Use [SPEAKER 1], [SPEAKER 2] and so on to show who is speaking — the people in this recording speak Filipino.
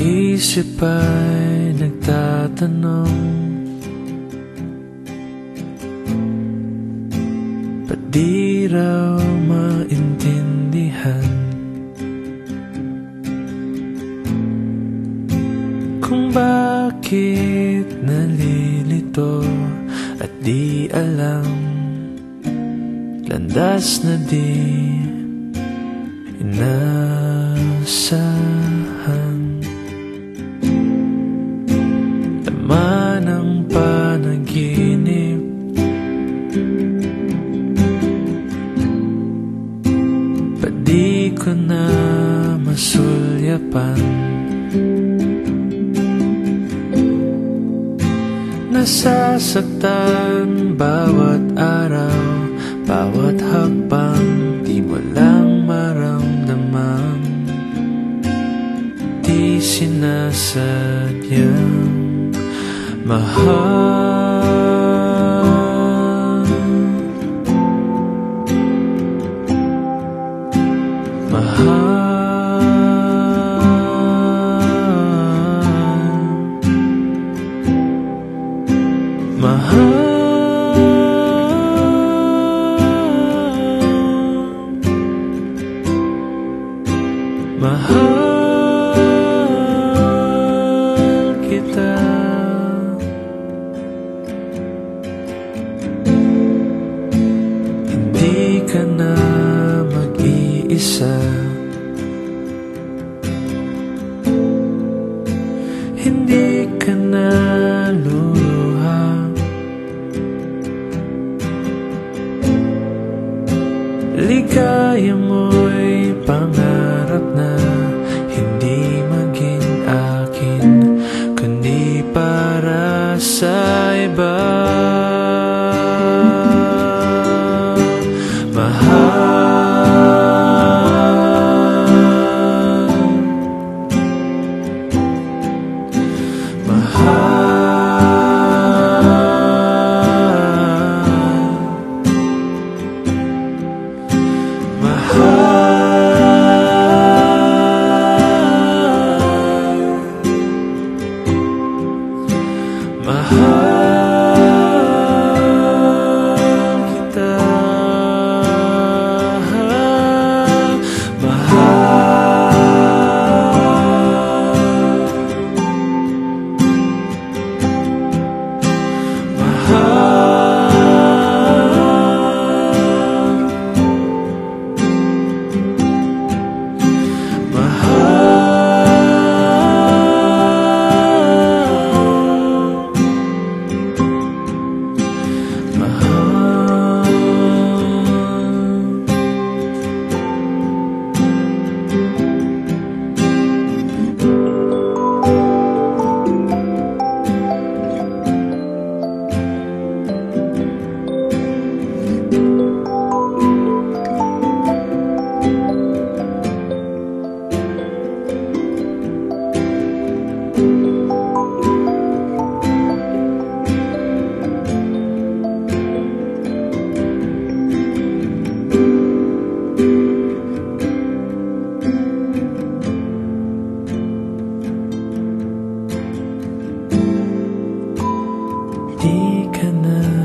[SPEAKER 1] Isip ay nagtatanong, ba't di raw maintindihan kung bakit nalilito at di alam landas na di inasahan. Laman ng panaginip, ba't di ko na masulyapan? Nasasaktan bawat araw, bawat hakbang, di mo lang maramdaman, di sinasadyang mahal. Mahal kita. Hindi ka na mag-iisa, hindi ka na luluha. Ligaya mo'y pangarap na hindi maging akin, kundi para sa iba. Di ka na